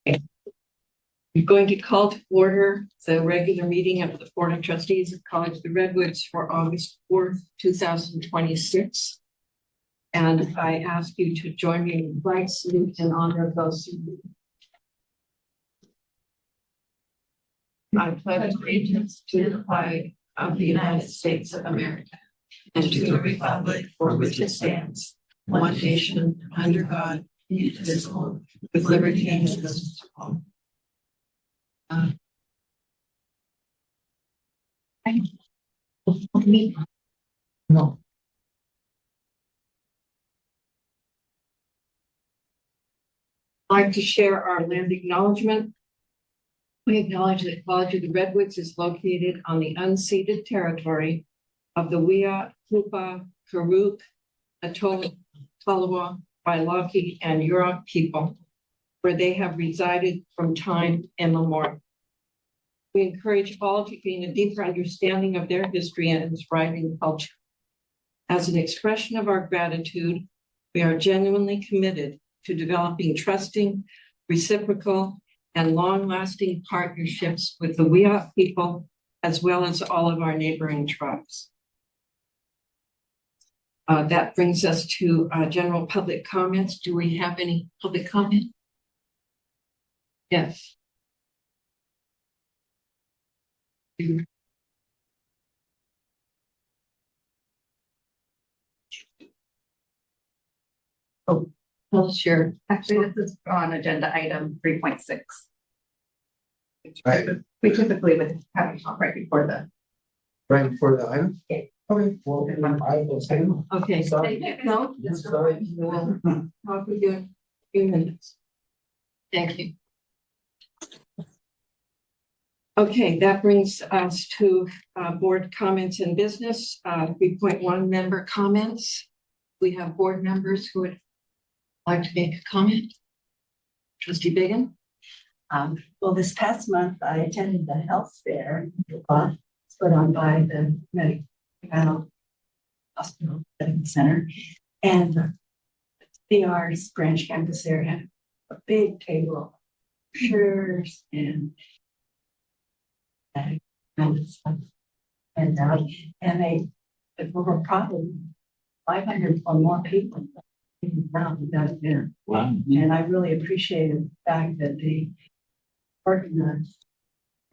I'm going to call to order the regular meeting of the Board of Trustees of College of the Redwoods for August 4th, 2026. And I ask you to join me in the flag salute in honor of those who I pledge allegiance to the flag of the United States of America and to the republic for which it stands, one nation under God, indivisible, with liberty and justice for all. No. I'd like to share our land acknowledgement. We acknowledge that College of the Redwoods is located on the unceded territory of the Wiyot, Hupa, Karuk, Atoll, Tolowa, Wailaki, and Yurok people, where they have resided from time immemorial. We encourage all to gain a deeper understanding of their history and its thriving culture. As an expression of our gratitude, we are genuinely committed to developing trusting, reciprocal, and long-lasting partnerships with the Wiyot people, as well as all of our neighboring tribes. That brings us to general public comments. Do we have any public comment? Yes. Oh, well, sure. Actually, this is on agenda item 3.6. Right. We typically would have a talk right before the. Right before the item? Yeah. Okay, well, I will say. Okay, Sorry. no, Yes, sorry. we'll talk with you in a few minutes. Thank you. Okay, that brings us to board comments and business. 3.1 member comments. We have board members who would like to make a comment. Trustee Biggin. Well, this past month, I attended the health fair. It's put on by the Medical Hospital Center, and PR's branch campus there had a big table of brochures and that kind of stuff. And they were probably 500 or more people around that there. Wow. And I really appreciated the fact that they organized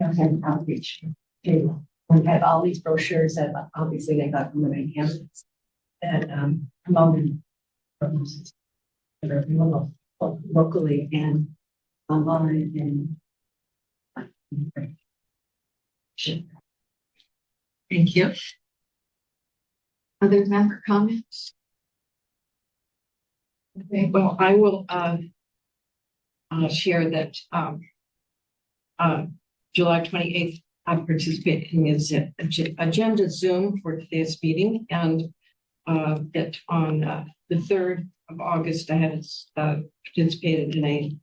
an outreach table. We had all these brochures that obviously they got from the main campus that promoted programs that are available locally and online and Thank you. Other member comments? Okay, well, I will share that July 28th, I'm participating in the agenda Zoom for today's meeting, and that on the 3rd of August, I had participated in a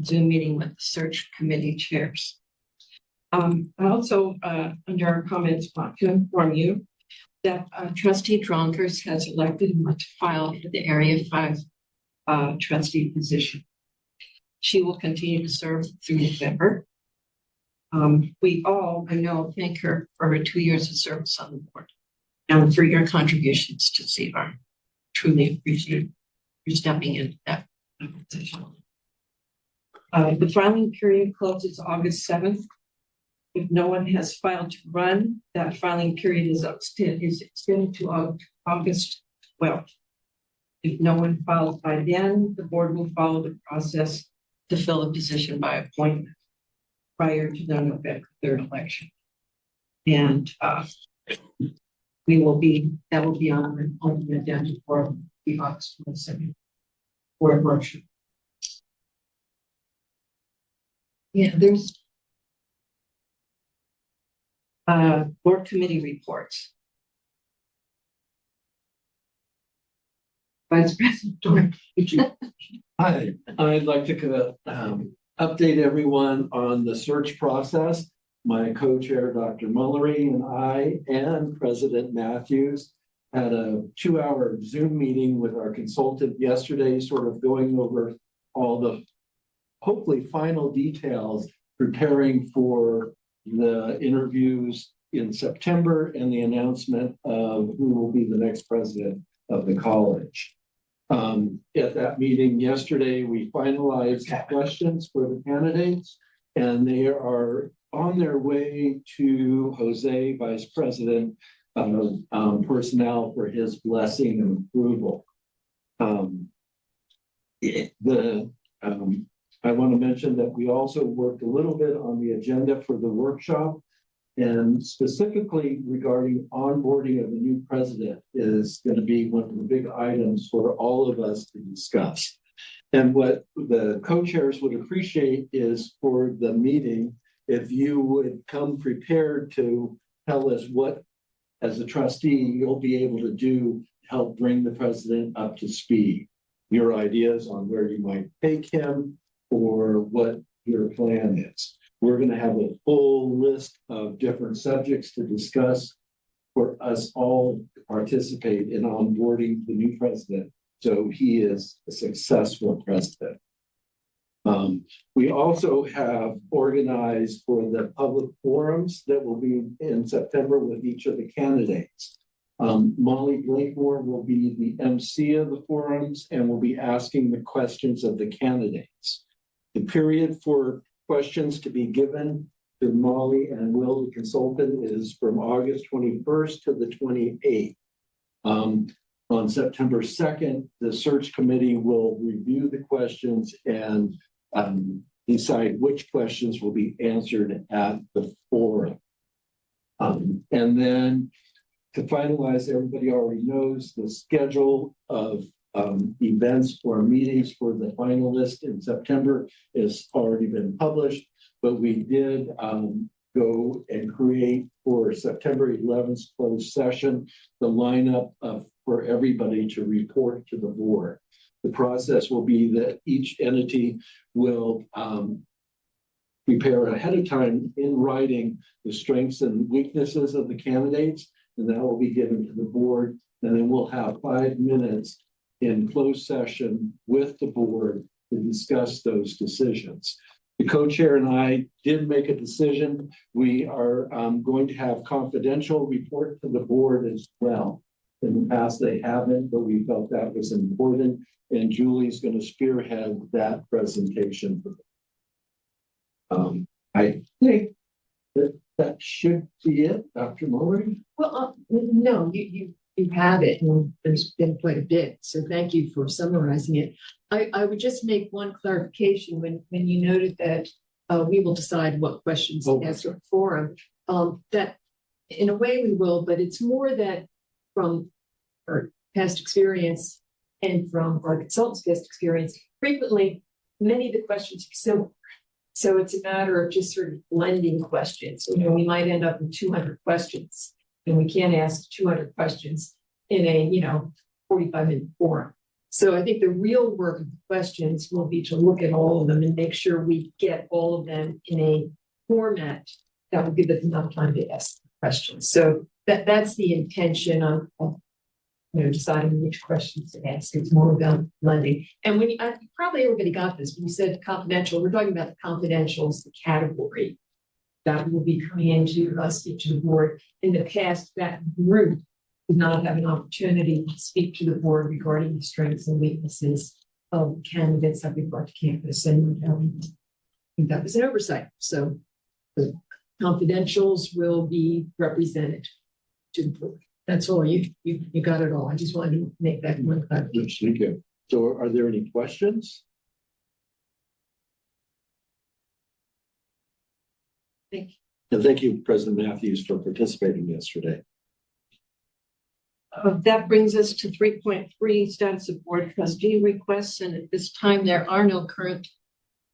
Zoom meeting with the search committee chairs. I also, under our comments, want to inform you that Trustee Dronkers has elected and to file for the Area 5 trustee position. She will continue to serve through November. We all, I know, thank her for her 2 years of service on the board and for your contributions to CVAR. Truly appreciate you stepping into that position. The filing period closes August 7th. If no one has filed to run, that filing period is extended to August 12th. If no one files by then, the board will follow the process to fill the position by appointment prior to the November 3rd election. And that will be on the agenda for the August 22nd board workshop. Yeah, there's board committee reports. Vice President Dorn. Hi, I'd like to update everyone on the search process. My co-chair, Dr. Mullery, and I, and President Matthews had a 2-hour Zoom meeting with our consultant yesterday, sort of going over all the hopefully final details preparing for the interviews in September and the announcement of who will be the next president of the college. At that meeting yesterday, we finalized the questions for the candidates, and they are on their way to Jose, Vice President of Personnel, for his blessing and approval. I want to mention that we also worked a little bit on the agenda for the workshop, and specifically regarding onboarding of the new president is going to be one of the big items for all of us to discuss. And what the co-chairs would appreciate is for the meeting, if you would come prepared to tell us what, as a trustee, you'll be able to do to help bring the president up to speed. Your ideas on where you might take him or what your plan is. We're going to have a full list of different subjects to discuss for us all to participate in onboarding the new president, so he is a successful president. We also have organized for the public forums that will be in September with each of the candidates. Molly Blakemore will be the MC of the forums and will be asking the questions of the candidates. The period for questions to be given to Molly and Will, the consultant, is from August 21st to the 28th. On September 2nd, the search committee will review the questions and decide which questions will be answered at the forum. And then to finalize, everybody already knows the schedule of events or meetings for the finalist in September has already been published, but we did go and create for September 11th closed session the lineup for everybody to report to the board. The process will be that each entity will prepare ahead of time in writing the strengths and weaknesses of the candidates, and that will be given to the board. And then we'll have 5 minutes in closed session with the board to discuss those decisions. The co-chair and I did make a decision. We are going to have confidential report to the board as well. In the past, they haven't, but we felt that was important. And Julie's going to spearhead that presentation. I think that should be it, Dr. Mullery. Well, no, you have it, and there's been quite a bit. So thank you for summarizing it. I would just make one clarification when you noted that we will decide what questions to ask at the forum. That in a way we will, but it's more that from our past experience and from our consultants' past experience, frequently many of the questions are similar. So it's a matter of just sort of blending questions. You know, we might end up with 200 questions, and we can't ask 200 questions in a 45-minute forum. So I think the real work of the questions will be to look at all of them and make sure we get all of them in a format that will give us enough time to ask questions. So that's the intention of deciding which questions to ask. It's more about blending. And when probably everybody got this, when you said confidential, we're talking about the confidentials, the category that will be coming into us, speak to the board. In the past, that group did not have an opportunity to speak to the board regarding the strengths and weaknesses of candidates that we brought to campus. And I think that was an oversight. So the confidentials will be represented to the board. That's all. You got it all. I just wanted to make that one clarification. Thank you. So are there any questions? Thank you. And thank you, President Matthews, for participating yesterday. That brings us to 3.3, status of board trustee requests. And at this time, there are no current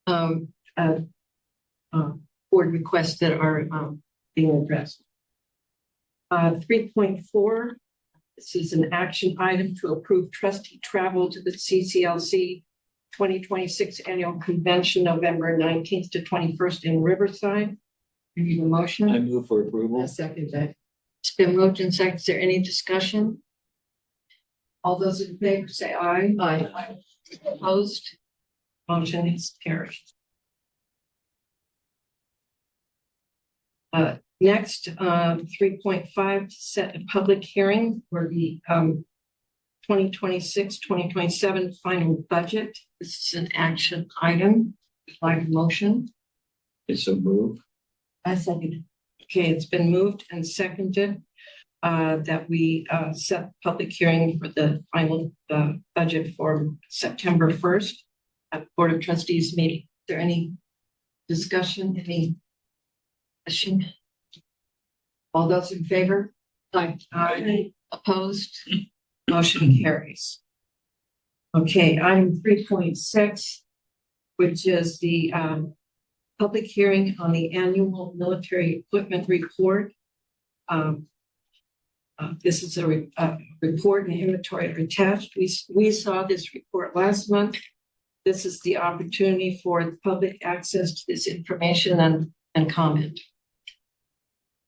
board requests that are being addressed. 3.4, this is an action item to approve trustee travel to the CCLC 2026 annual convention, November 19th to 21st in Riverside. I need a motion. I move for approval. I second that. It's been moved and seconded. Is there any discussion? All those in favor say aye. Aye. Opposed? Motion is carried. Next, 3.5, set a public hearing for the 2026-2027 final budget. This is an action item. Like a motion. It's a move. I second. Okay, it's been moved and seconded that we set public hearing for the final budget for September 1st at Board of Trustees meeting. Is there any discussion, any question? All those in favor? Aye. Opposed? Motion carries. Okay, item 3.6, which is the public hearing on the annual military equipment report. This is a report and inventory are attached. We saw this report last month. This is the opportunity for the public access to this information and comment.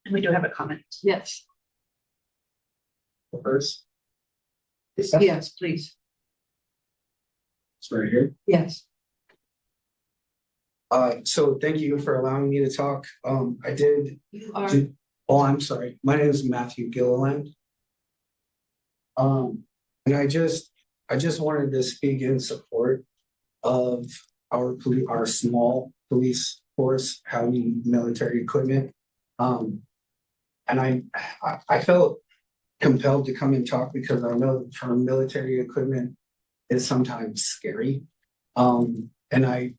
And we do have a comment. Yes, First. yes, please. It's right here. Yes. So thank you for allowing me to talk. I did, You are, oh, I'm sorry. My name is Matthew Gilliland. And I just wanted to speak in support of our small police force having military equipment. And I felt compelled to come and talk because I know the term military equipment is sometimes scary. And I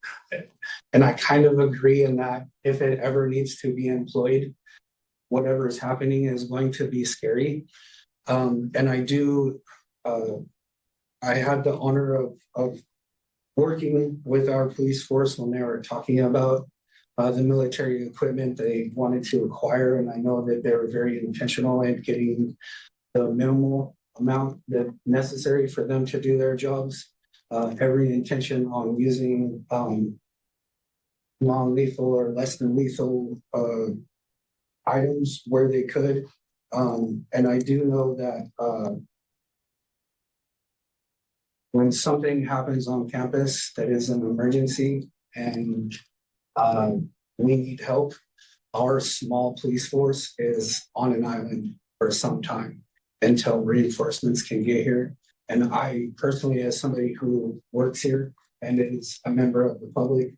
kind of agree in that if it ever needs to be employed, whatever is happening is going to be scary. And I had the honor of working with our police force when they were talking about the military equipment they wanted to acquire. And I know that they were very intentional in getting the minimal amount that necessary for them to do their jobs. Every intention on using non-lethal or less than lethal items where they could. And I do know that when something happens on campus that is an emergency and we need help, our small police force is on an island for some time until reinforcements can get here. And I personally, as somebody who works here and is a member of the public,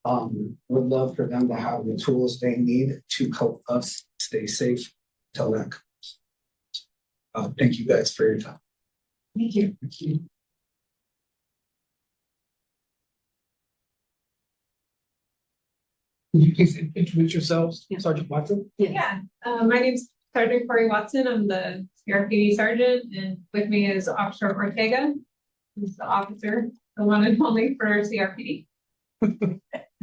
would love for them to have the tools they need to help us stay safe till that comes. Thank you guys for your time. thank you. Could you please introduce yourselves, Yeah. Sergeant Watson? Yeah, my name's Sergeant Corey Watson. I'm the CRPD sergeant, and with me is Officer Ortega, who's the officer, the one and only for CRPD.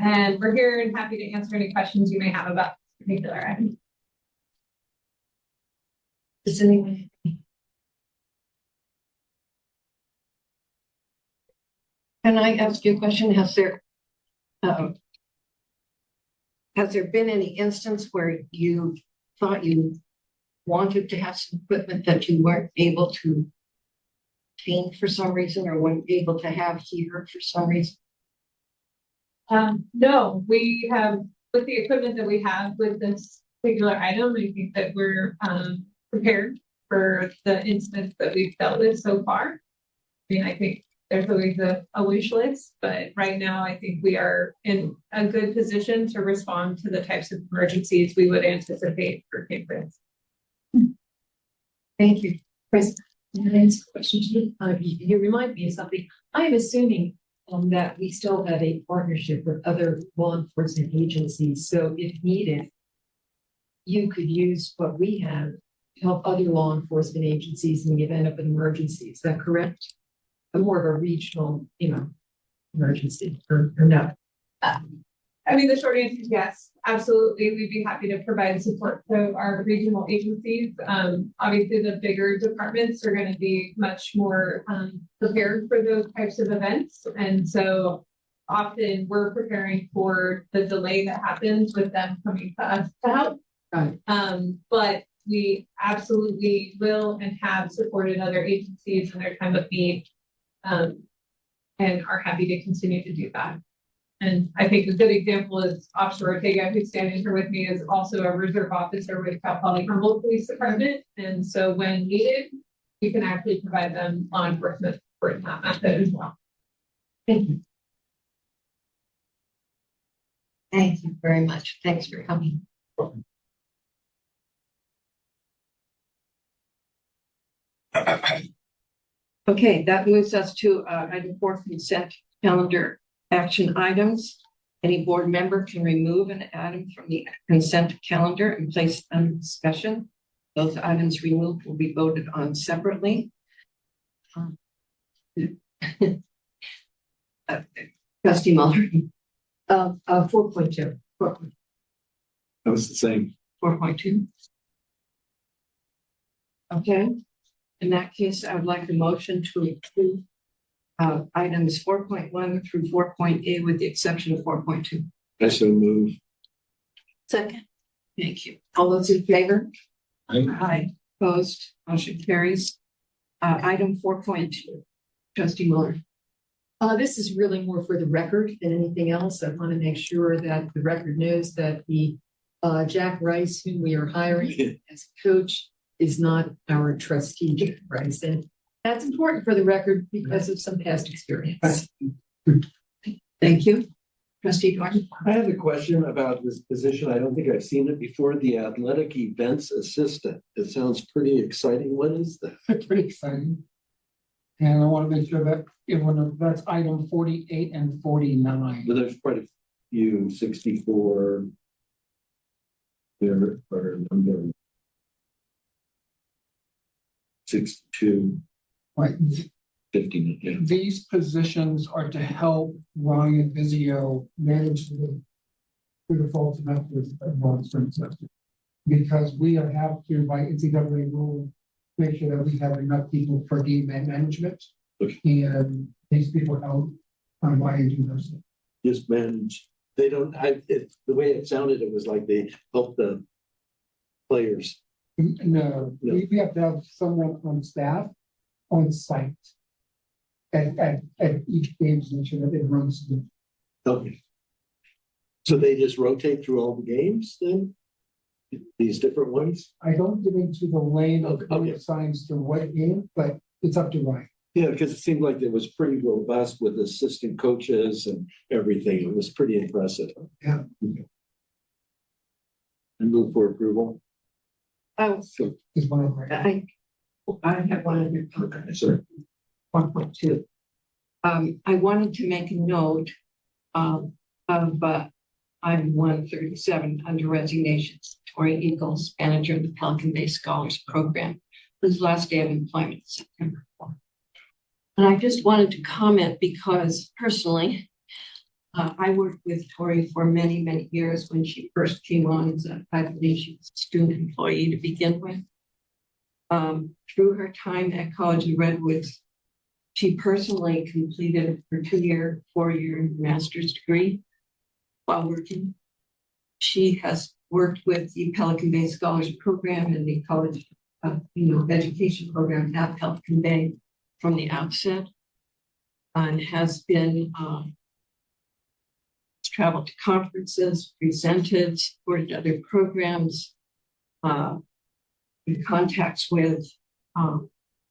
And we're here and happy to answer any questions you may have about this particular item. Does anyone? Can I ask you a question? Has there been any instance where you thought you wanted to have some equipment that you weren't able to obtain for some reason or weren't able to have here for some reason? No, we have, with the equipment that we have with this particular item, I think that we're prepared for the incidents that we've dealt with so far. I mean, I think there's always a wish list, but right now I think we are in a good position to respond to the types of emergencies we would anticipate for campus. Thank you. Chris, can I ask a question to you? You remind me of something. I am assuming that we still have a partnership with other law enforcement agencies. So if needed, you could use what we have to help other law enforcement agencies in the event of an emergency. Is that correct? More of a regional, emergency or no? I mean, the short answer is yes, absolutely. We'd be happy to provide support to our regional agencies. Obviously, the bigger departments are going to be much more prepared for those types of events. And so often we're preparing for the delay that happens with them coming to us to help. Right. But we absolutely will and have supported other agencies in their time of need. And and are happy to continue to do that. And I think a good example is Officer Ortega, who's standing here with me, is also a reserve officer with Cal Poly Humboldt Police Department. And so when needed, we can actually provide them law enforcement support in that method as well. Thank you. Thank you very much. Thanks for coming. Okay, that moves us to item 4, consent calendar action items. Any board member can remove an item from the consent calendar and place it under discussion. Those items removed will be voted on separately. Trustee Muller, 4.2. That was the same. 4.2. Okay, in that case, I would like a motion to approve items 4.1 through 4.8 with the exception of 4.2. I so move. Second. Thank you. All those in favor? Aye. Aye. Opposed, motion carries. Item 4.2, trustee Muller. This is really more for the record than anything else. I want to make sure that the record knows that the Jack Rice, whom we are hiring as a coach, is not our trustee, Jack Rice. And that's important for the record because of some past experience. Thank you. Trustee Gordon. I have a question about this position. I don't think I've seen it before. The athletic events assistant. It sounds pretty exciting. What is that? It's pretty exciting. And I want to make sure that that's item 48 and 49. But there's quite a few, 64. There are number 62, Right. 50. Yeah. These positions are to help Ryan Vizio manage the default methods of monitoring system. Because we are have to, by NCAA rule, make sure that we have enough people for game management. Okay. And these people help on Ryan do those things. Just manage. They don't. The way it sounded, it was like they help the players. No, No. we have to have someone on staff on site at each game to make sure that it runs smooth. Okay. So they just rotate through all the games then? These different ones? I don't get into the lane of who Okay. assigns to what game, but it's up to Ryan. Yeah, because it seemed like it was pretty robust with assistant coaches and everything. It was pretty impressive. Yeah. Okay. And move for approval. Oh, So, Is one of Ryan. I have one of your okay, sorry. 1.2. I wanted to make a note of item 137 under resignations. Tori Eagles, manager of the Pelican Bay Scholars Program, whose last day of employment is September 4th. And I just wanted to comment because personally, I worked with Tori for many, many years when she first came on as I believe she was a student employee to begin with. Through her time at College of Redwoods, she personally completed her 2-year, 4-year master's degree while working. She has worked with the Pelican Bay Scholars Program and the College Education Program at Pelican Bay from the outset, and has been traveled to conferences, presented, supported other programs, in contacts with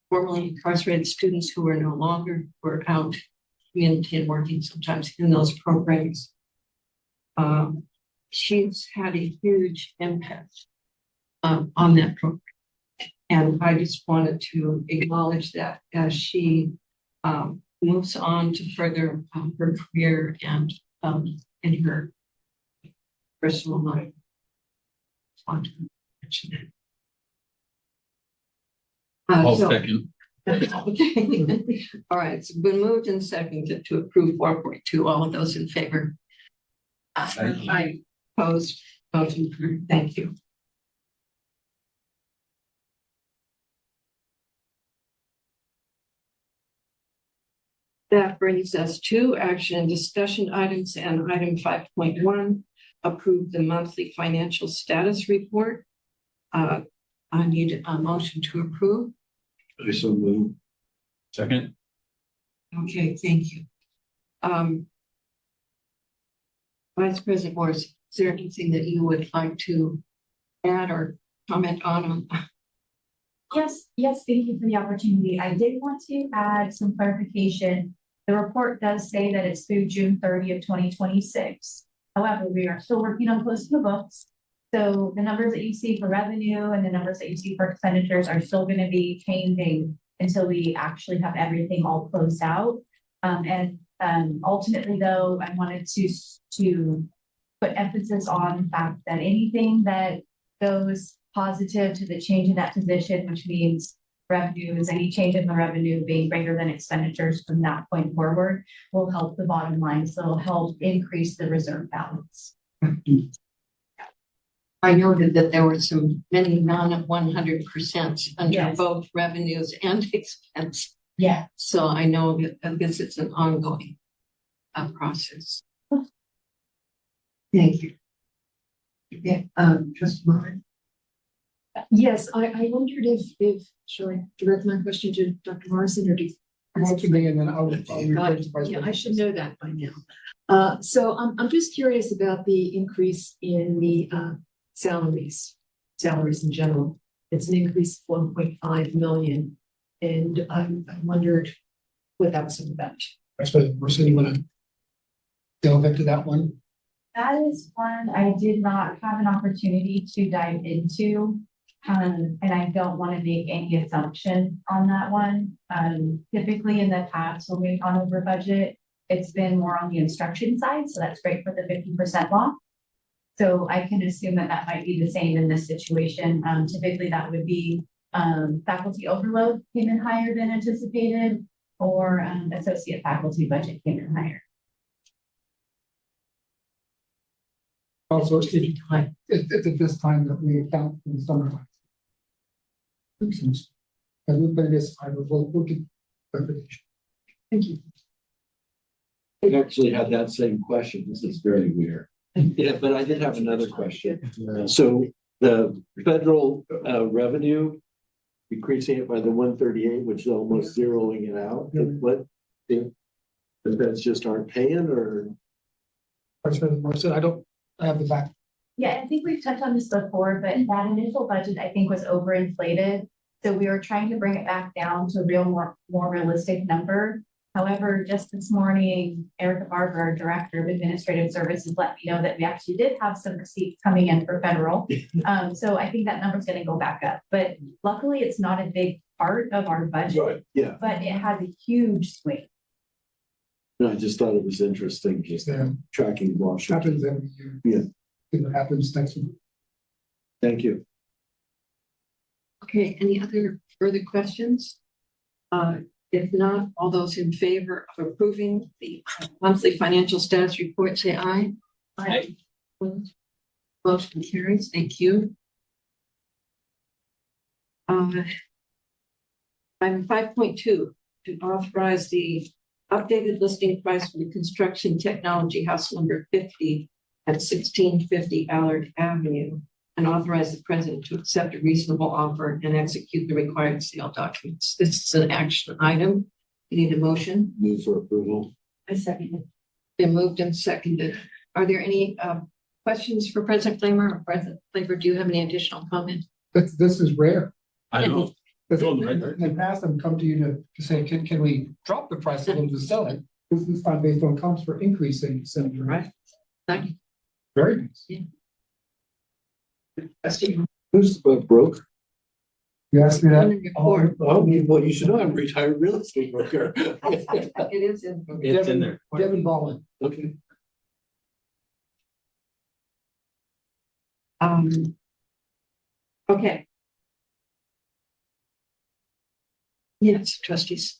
formerly incarcerated students who are no longer, were out community and working sometimes in those programs. She's had a huge impact on that program. And I just wanted to acknowledge that as she moves on to further her career and in her personal life. I want to mention that. Second. Okay. All right, it's been moved and seconded to approve 4.2. All of those in favor? Aye. Opposed? Motion approved. Thank you. That brings us to action and discussion items and item 5.1, approve the monthly financial status report. I need a motion to approve. I so move. Second. Okay, thank you. Vice President Morris, is there anything that you would like to add or comment on? Yes, thank you for the opportunity. I did want to add some clarification. The report does say that it's through June 30th, 2026. However, we are still working on closing the books. So the numbers that you see for revenue and the numbers that you see for expenditures are still going to be changing until we actually have everything all closed out. Ultimately, though, I wanted to put emphasis on the fact that anything that goes positive to the change in that position, which means revenue is any change in the revenue being greater than expenditures from that point forward, will help the bottom line. So it'll help increase the reserve balance. I noted that there were many non-100% under Yes. both revenues and expense. Yeah. So I know that this is an ongoing process. Thank you. Yeah, just a moment. Yes, I wondered if, should I direct my question to Dr. Morrison or do you? Answer me and then I'll refer to Vice Yeah, I President. should know that by now. So I'm just curious about the increase in the salaries in general. It's an increase of 1.5 million. And I wondered what that was about. Vice President Morrison, you want to delve into that one? That is one I did not have an opportunity to dive into. And I don't want to make any assumption on that one. Typically in the past, when we've gone over budget, it's been more on the instruction side. So that's great for the 50% law. So I can assume that that might be the same in this situation. Typically that would be faculty overload came in higher than anticipated, or associate faculty budget came in higher. Also, it's at this time that we account for the summer. Reasons. And we'll put this, I will get clarification. Thank you. I actually had that same question. This is very weird. Yeah, but I did have another question. So the federal revenue, decreasing it by the 138, which is almost zeroing it out. What if that's just aren't paying or? Vice President Morrison, I have the back. Yeah, I think we've touched on this before, but that initial budget, I think, was overinflated. So we were trying to bring it back down to a more realistic number. However, just this morning, Erica Barber, our Director of Administrative Services, let me know that we actually did have some receipts coming in for federal. So I think that number's going to go back up. But luckily, it's not a big part of our budget, Right. Yeah. but it has a huge swing. No, I just thought it was interesting, just tracking Washington. Happens every year. Yeah. See what happens next week. Thank you. Okay, any other further questions? If not, all those in favor of approving the monthly financial status report, say aye. Aye. Motion carries. Thank you. Item 5.2, to authorize the updated listing price for the construction technology house number 50 at 1650 Allard Avenue, and authorize the president to accept a reasonable offer and execute the required sale documents. This is an action item. You need a motion. Move for approval. I second it. Been moved and seconded. Are there any questions for President Flamer? Or President Flavor, do you have any additional comments? This is rare. I know. Because in the past, I've come to you to say, can we drop the price a little to sell it? This is not based on comps for increasing, Senator. Right. Thank you. Very nice. Who's broke? You asked me that. Report. Oh, well, you should know I'm a retired real estate broker. It is in. It's in there. Devin Ballin. Okay. Okay. Yes, trustees,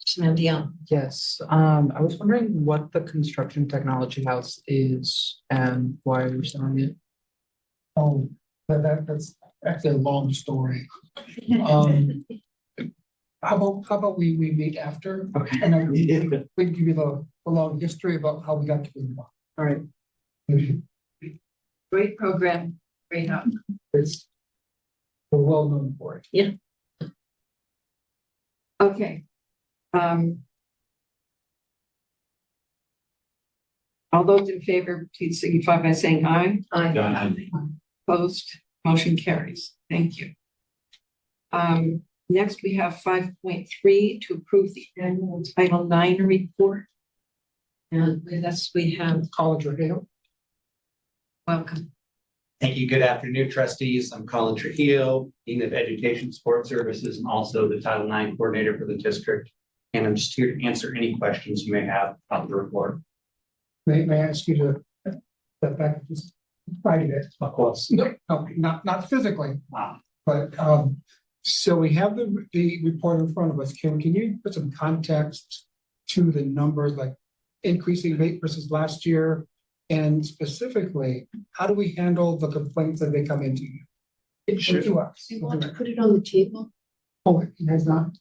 Samantha. Yes, I was wondering what the construction technology house is and why we're selling it. Oh, that's actually a long story. How about we meet after? Okay. And then we can give you the long history about how we got to where we are. All right. Great program, great help. It's, we're well known for it. Okay. All those in favor, please signify by saying aye. Opposed, motion carries. Thank you. Next, we have 5.3 to approve the annual Title IX report. And with us, we have College Trujillo. welcome. Thank you. Good afternoon, trustees. I'm Colin Trujillo, Dean of Education Support Services, and also the Title IX Coordinator for the district. And I'm just here to answer any questions you may have about the report. May I ask you to step back just right there? Of course. No, not physically, but so we have the report in front of us. Can you put some context to the numbers, like increasing rate versus last year? And specifically, how do we handle the complaints that they come into you? Sure. To us. Do you want to put it on the table? Oh, it has not.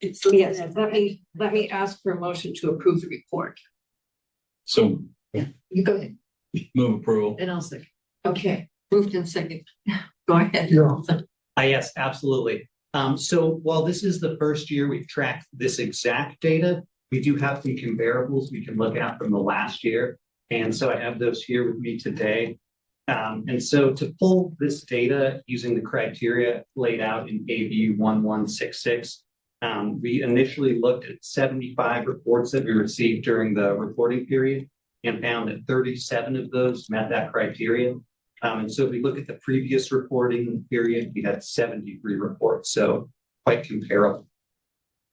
Yes, let me ask for a motion to approve the report. So You go ahead, move approval. and I'll second. Okay, moved in second. Go ahead. Yes, absolutely. So while this is the first year we've tracked this exact data, we do have some comparables we can look at from the last year. And so I have those here with me today. And so to pull this data using the criteria laid out in AB 1166, we initially looked at 75 reports that we received during the reporting period and found that 37 of those met that criteria. And so if we look at the previous reporting period, we had 73 reports, so quite comparable.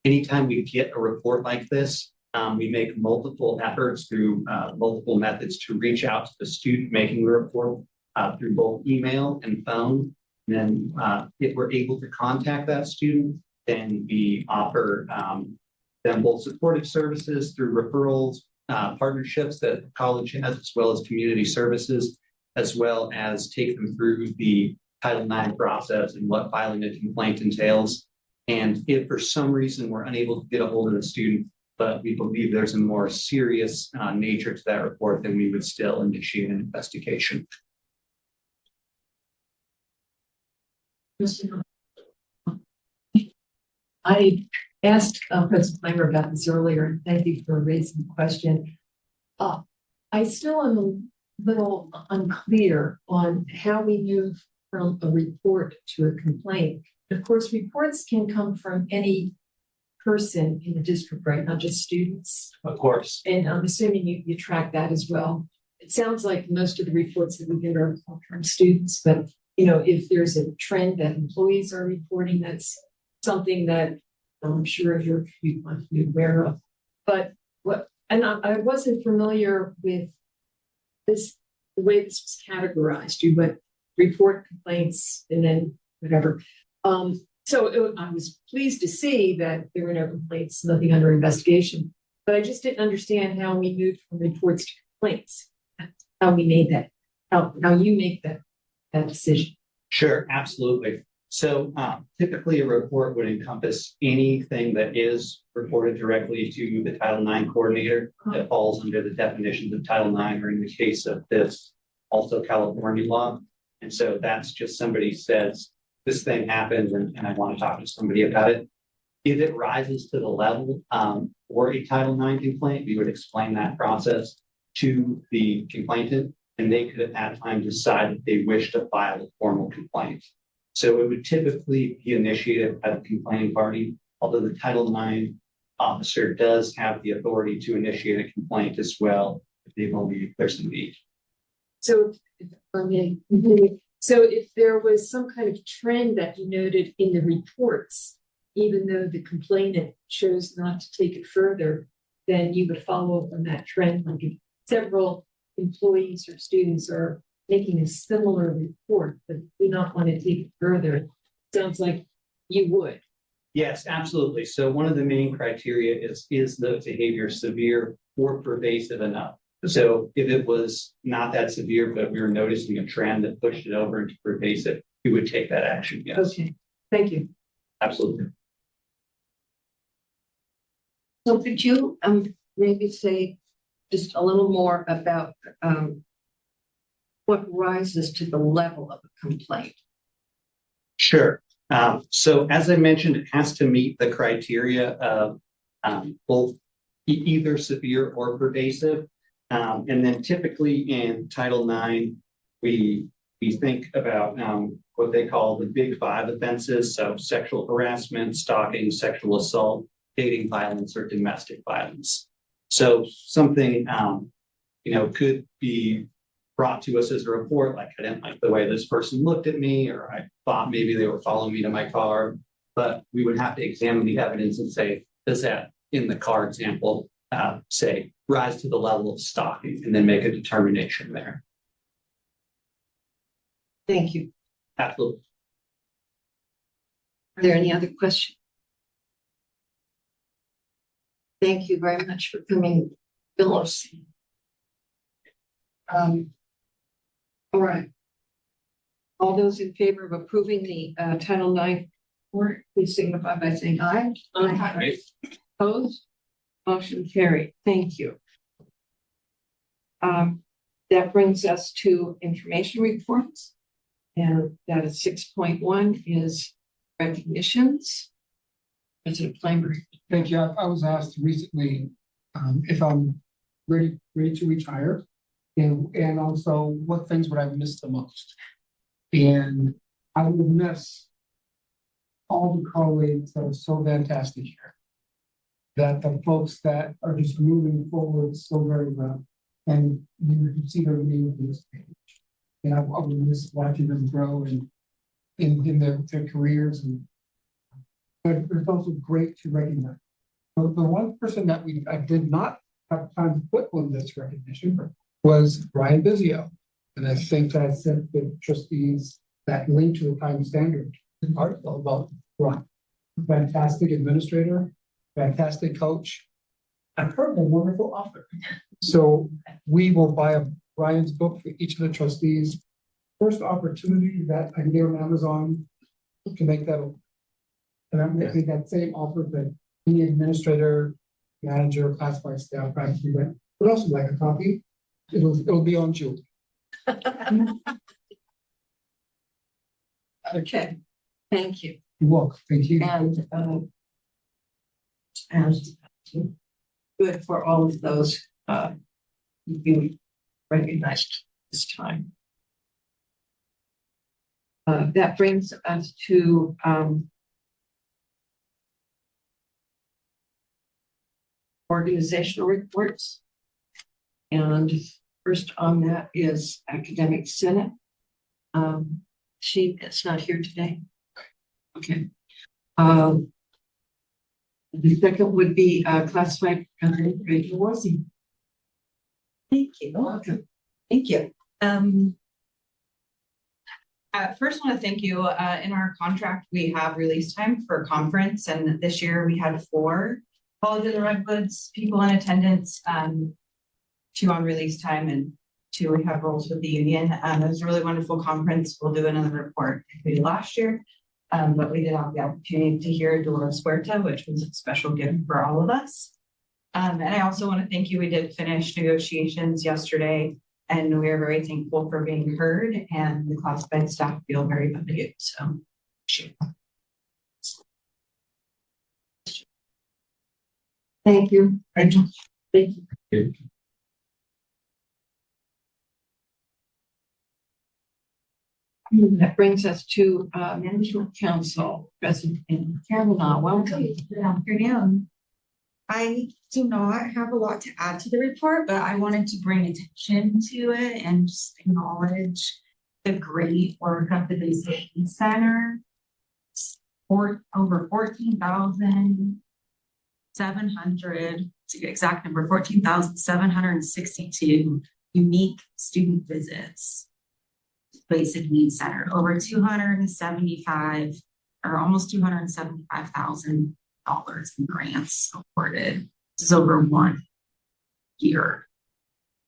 Anytime we get a report like this, we make multiple efforts through multiple methods to reach out to the student making the report through both email and phone. And then if we're able to contact that student, then we offer them both supportive services through referrals, partnerships that the college has, as well as community services, as well as take them through the Title IX process and what filing a complaint entails. And if for some reason we're unable to get a hold of the student, but we believe there's a more serious nature to that report, then we would still initiate an investigation. I asked President Clymer about this earlier, and thank you for raising the question. I still am a little unclear on how we move from a report to a complaint. Of course, reports can come from any person in the district, right? Not just students. Of course. And I'm assuming you track that as well. It sounds like most of the reports that we get are from students, but if there's a trend that employees are reporting, that's something that I'm sure you must be aware of. But I wasn't familiar with this, the way this was categorized. You went report complaints and then whatever. I was pleased to see that there were no complaints, nothing under investigation. But I just didn't understand how we moved from reports to complaints. How we made that. How you make that decision. Sure, absolutely. So typically a report would encompass anything that is reported directly to the Title IX coordinator that falls under the definitions of Title IX, or in the case of this, also California law. And so that's just somebody says, this thing happened and I want to talk to somebody about it. If it rises to the level for a Title IX complaint, we would explain that process to the complainant, and they could at that time decide if they wish to file a formal complaint. So it would typically be initiated by the complaining party, although the Title IX officer does have the authority to initiate a complaint as well if they believe there's a need. So, so if there was some kind of trend that you noted in the reports, even though the complainant chose not to take it further, then you would follow up on that trend. Like if several employees or students are making a similar report, but do not want to take it further, sounds like you would. Yes, absolutely. So one of the main criteria is the behavior severe or pervasive enough? So if it was not that severe, but we were noticing a trend that pushed it over into pervasive, we would take that action. Yes. Okay, thank you. Absolutely. So could you maybe say just a little more about what rises to the level of a complaint? Sure. So as I mentioned, it has to meet the criteria of both either severe or pervasive. And then typically in Title IX, we think about what they call the big five offenses. So sexual harassment, stalking, sexual assault, dating violence, or domestic violence. So something, could be brought to us as a report, like I didn't like the way this person looked at me, or I thought maybe they were following me to my car. But we would have to examine the evidence and say, does that in the car example, say, rise to the level of stalking, and then make a determination there. Thank you. Absolutely. Are there any other questions? Thank you very much for coming, Phyllis. All right. All those in favor of approving the Title IX report, please signify by saying aye. Aye. Opposed? Motion carried. Thank you. That brings us to information reports. And that is 6.1 is recognitions. President Flamer. Thank you. I was asked recently, if I'm ready to retire. And also what things would I miss the most? And I would miss all the colleagues that are so fantastic here. That the folks that are just moving forward so very well. And you can see their name on this page. And I would miss watching them grow in their careers. But it's also great to recognize. The one person that I did not have time to put on this recognition was Brian Bizio. And I think I sent the trustees that link to the Times Standard article about Brian. Fantastic administrator, fantastic coach. I've heard a wonderful author. So we will buy Brian's book for each of the trustees. First opportunity that I can get on Amazon to make that. And I'm making that same offer that any administrator, manager, classified staff practically would also like a copy. It'll be on Julie. Okay. Thank you. You're welcome. Thank you. And good for all of those you recognized this time. That brings us to organizational reports. And first on that is Academic Senate. She is not here today. Okay. The second would be classified Rachel Worsey. Thank you. Welcome. Thank you. First, I want to thank you. In our contract, we have release time for conference, and this year we had 4 College of the Redwoods people in attendance, 2 on release time, and 2 we have roles with the union. It was a really wonderful conference. We'll do another report like we did last year, but we did have the opportunity to hear Dolores Huerta, which was a special gift for all of us. And I also want to thank you. We did finish negotiations yesterday, and we are very thankful for being heard, and the classified staff feel very valued. So, Thank you. Rachel. Thank you. That brings us to Management Council, President Kavanaugh. Welcome. Good afternoon. I do not have a lot to add to the report, but I wanted to bring attention to it and just acknowledge the great work of the Basic Needs Center. Over 14,700, to get exact number, 14,762 unique student visits. Basic Needs Center, over 275 or almost $275,000 in grants awarded. This is over 1 year.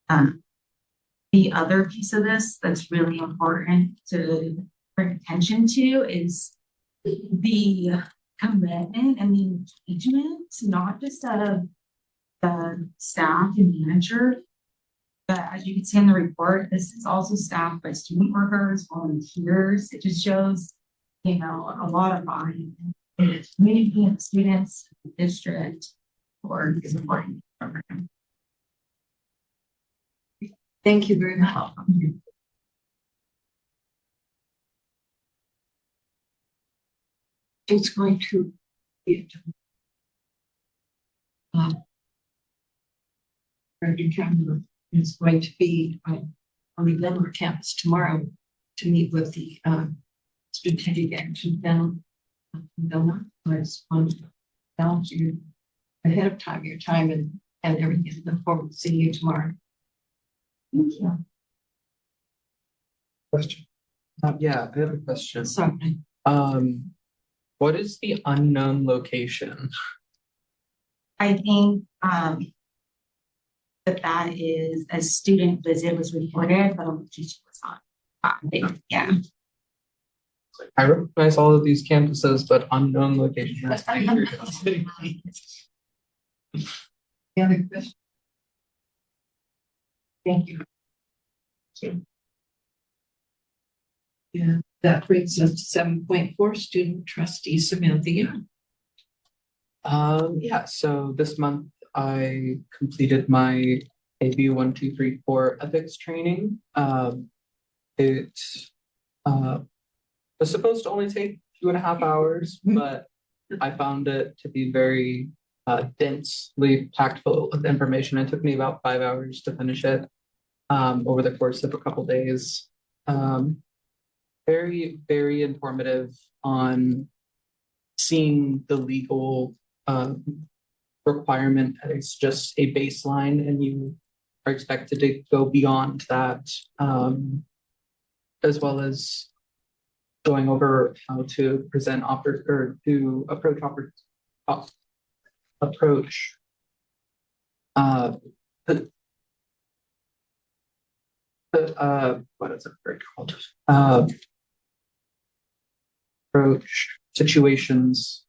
The other piece of this that's really important to bring attention to is the commitment and the engagement, not just of the staff and manager, but as you can see in the report, this is also staffed by student workers, volunteers. It just shows, a lot of buy-in in the community and students, the district, or is important. program. Thank you very much. It's going to be. Director Cameron is going to be on the Denver campus tomorrow to meet with the strategic action panel. I just want to balance you ahead of time, your time and everything. Look forward to seeing you tomorrow. Thank you. Question. Yeah, I have a question. Sorry. What is the unknown location? I think that is a student visit was reported, but the teacher was not. Yeah. I recognize all of these campuses, but unknown location. That's my curiosity. Any other questions? Thank you. Yeah, that brings us to 7.4, student trustee Samantha Young. Yeah, so this month I completed my AB 1, 2, 3, 4 ethics training. It was supposed to only take 2.5 hours, but I found it to be very densely packed full of information. It took me about 5 hours to finish it over the course of a couple days. Very, very informative on seeing the legal requirement as just a baseline, and you are expected to go beyond that, as well as going over how to present or to approach what is it called? Approach situations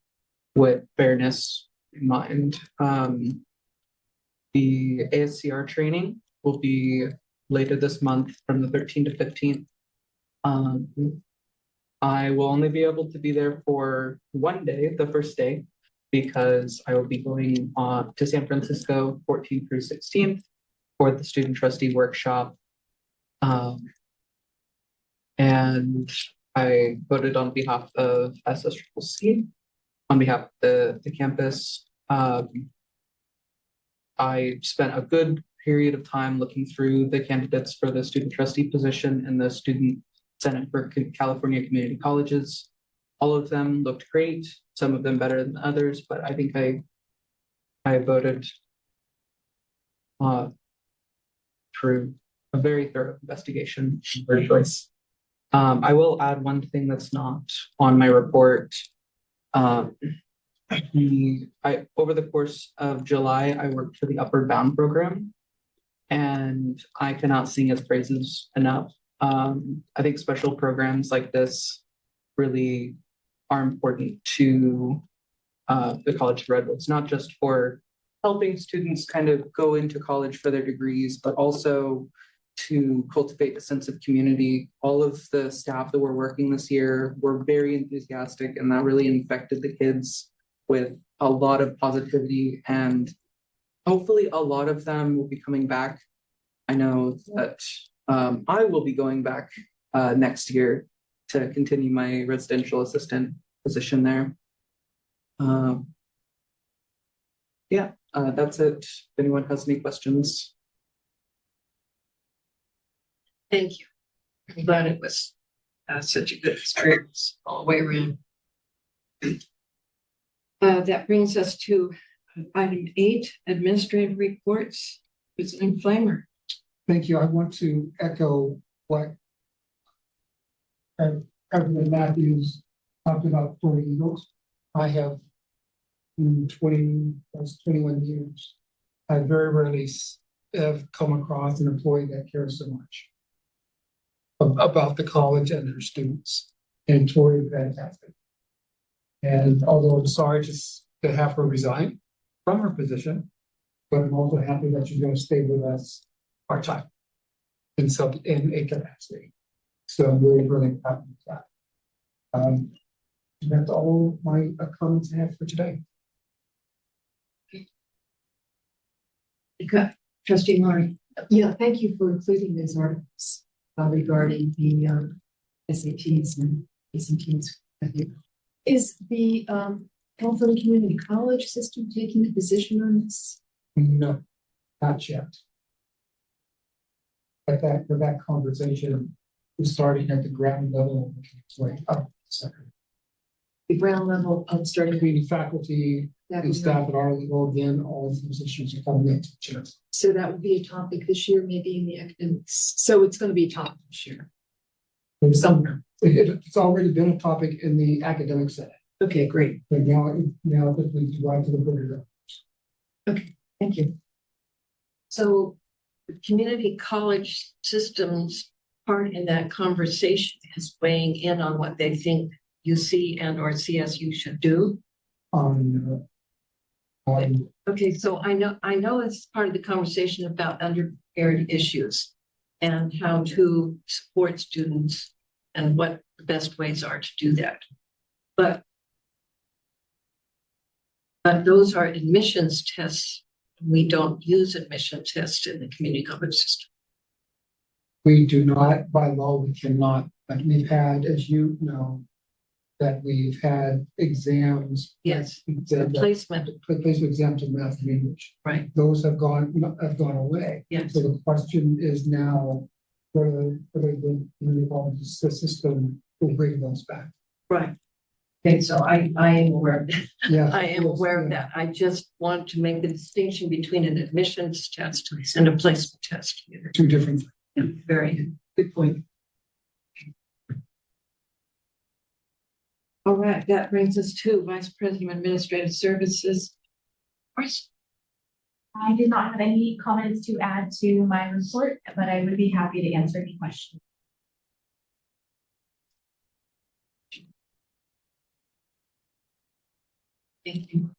with fairness in mind. The ASCR training will be later this month from the 13th to 15th. I will only be able to be there for one day, the first day, because I will be going to San Francisco 14th through 16th for the student trustee workshop. And I voted on behalf of SSCCC, on behalf of the campus. I spent a good period of time looking through the candidates for the student trustee position in the student senate for California community colleges. All of them looked great, some of them better than others, but I think I voted through a very thorough investigation for choice. I will add one thing that's not on my report. Over the course of July, I worked for the Upward Bound program, and I cannot sing its praises enough. I think special programs like this really are important to the College of Redwoods, not just for helping students kind of go into college for their degrees, but also to cultivate a sense of community. All of the staff that were working this year were very enthusiastic, and that really infected the kids with a lot of positivity, and hopefully a lot of them will be coming back. I know that I will be going back next year to continue my residential assistant position there. That's it. If anyone has any questions. Thank you. I'm glad it was such a good experience all the way around. That brings us to item 8, administrative reports. President Flamer. Thank you. I want to echo what President Matthews talked about for the Eagles. I have in 21 years, I very rarely have come across an employee that cares so much about the college and their students. And Tori is fantastic. And although I'm sorry to have her resign from her position, but I'm also happy that she's going to stay with us part-time in a capacity. So I'm really, really happy with that. That's all my comments I have for today. Okay, trustee Laurie. Yeah, thank you for including those articles regarding the SATs and ACTs. Is the California Community College system taking a position on this? No, not yet. But that conversation is starting at the ground level, it's like up. The ground level of starting. Community faculty and staff at our level, again, all of those issues are coming into the chair. So that would be a topic this year, maybe in the academics. So it's going to be a topic this year. Somewhere. It's already been a topic in the academic setting, Okay, great. but now that we drive to the bigger. Okay, thank you. So the community college systems part in that conversation is weighing in on what they think UC and or CSU should do. Okay, so I know it's part of the conversation about underprepared issues and how to support students and what the best ways are to do that. But those are admissions tests. We don't use admission tests in the community college system. We do not, by law, we cannot, but we've had, as you know, that we've had exams. Yes, Exam, placement. placement exams in math and English. Right. Those have gone away. Yes. So the question is now, whether the community college system will bring those back. Right. Okay, so I am aware of that. Yeah. I am aware of that. I just want to make the distinction between an admissions test and a placement test. Two different things. Yeah, very good point. All right, that brings us to Vice President of Administrative Services. I did not have any comments to add to my report, but I would be happy to answer any questions. Thank you.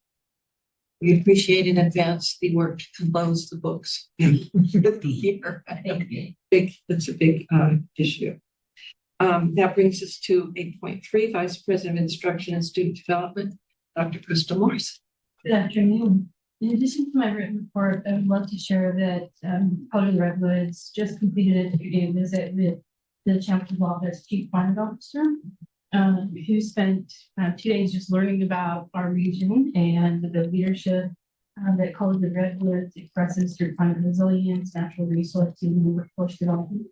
We appreciate in advance the work to compose the books for the year. That's a big issue. That brings us to 8.3, Vice President of Instruction and Student Development, Dr. Crystal Morris. Good afternoon. In addition to my written report, I would love to share that College of the Redwoods just completed a 2-day visit with the Chancellor's Office Chief Finance Officer, who spent 2 days just learning about our region and the leadership that College of the Redwoods expresses through climate resilience, natural resources, and workforce development.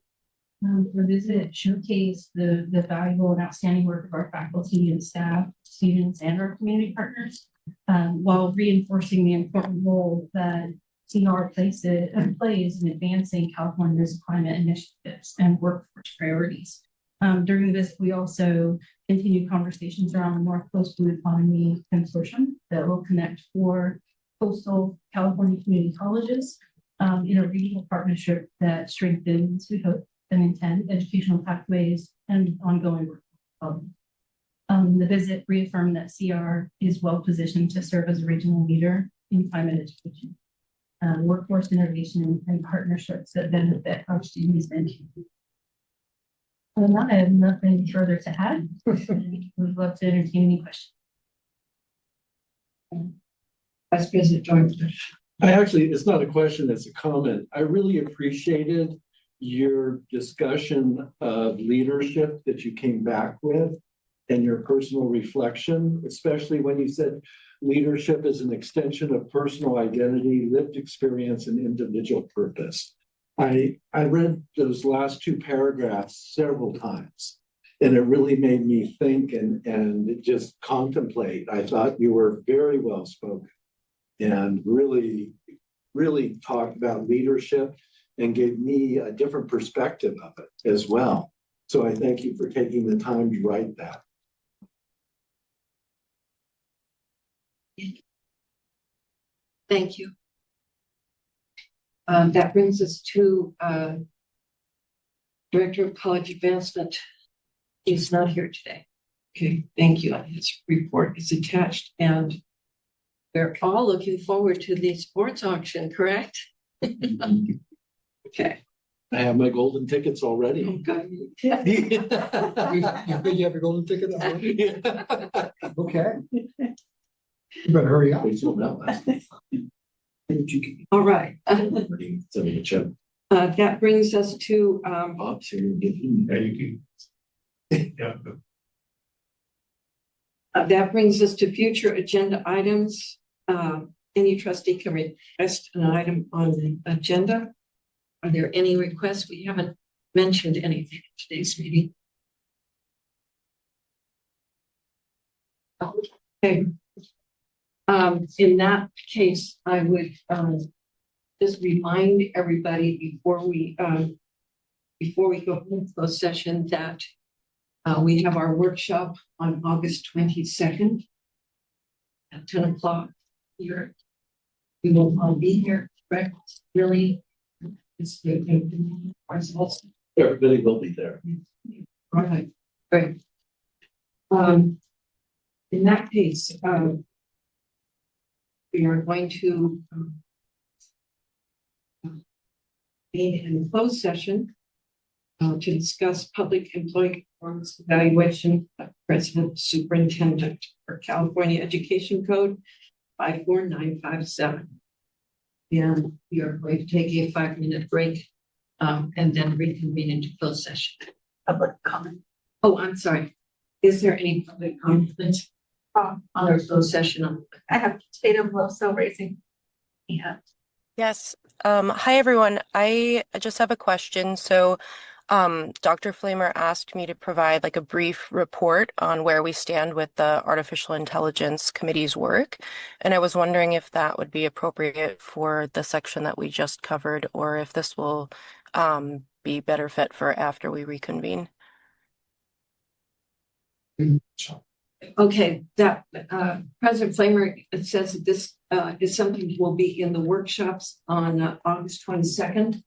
The visit showcased the valuable and outstanding work of our faculty and staff, students, and our community partners, while reinforcing the important role that CR plays in advancing California's climate initiatives and workforce priorities. During this, we also continued conversations around the North Coast Blue Economy Consortium that will connect 4 coastal California community colleges in a regional partnership that strengthens, we hope, and intend educational pathways and ongoing work. The visit reaffirmed that CR is well positioned to serve as a regional leader in climate education, workforce innovation, and partnerships that benefit our students and community. Other than that, I have nothing further to add. We'd love to entertain any questions. Vice President Jordan. It's not a question, it's a comment. I really appreciated your discussion of leadership that you came back with and your personal reflection, especially when you said leadership is an extension of personal identity, lived experience, and individual purpose. I read those last 2 paragraphs several times, and it really made me think and just contemplate. I thought you were very well spoken and really, really talked about leadership and gave me a different perspective of it as well. So I thank you for taking the time to write that. Thank you. That brings us to Director of College Advancement. He's not here today. Okay, thank you. His report is attached, and we're all looking forward to the sports auction, correct? Okay. I have my golden tickets already. You have your golden tickets? Okay. You better hurry up. All right. So we check. That brings us to, that brings us to future agenda items. Any trustee can request an item on the agenda. Are there any requests? We haven't mentioned anything in today's meeting. Okay. In that case, I would just remind everybody before we go into closed session that we have our workshop on August 22nd at 10 o'clock here. We will all be here, correct? Really? Everybody will be there. All right, great. In that case, we are going to be in closed session to discuss public employee performance evaluation of President Superintendent for California Education Code 54957. And we are going to take a 5-minute break and then reconvene into closed session. Public comment. Oh, I'm sorry. Is there any public comment on our closed session? I have potato blow cell raising. Yeah. Yes. Hi, everyone. I just have a question. So, Dr. Flamer asked me to provide like a brief report on where we stand with the Artificial Intelligence Committee's work. And I was wondering if that would be appropriate for the section that we just covered, or if this will be better fit for after we reconvene. Okay, that President Flamer says that this is something that will be in the workshops on August 22nd.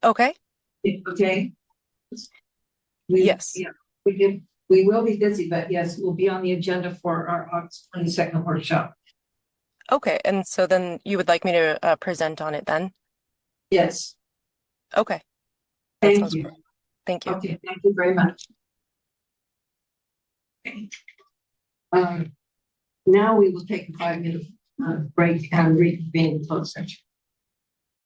Okay. Okay. Yes. Yeah, we will be busy, but yes, we'll be on the agenda for our August 22nd workshop. Okay, and so then you would like me to present on it then? Yes. Okay. That Thank sounds you. great. Thank you. Okay, thank you very much. Now we will take a 5-minute break and reconvene in closed session.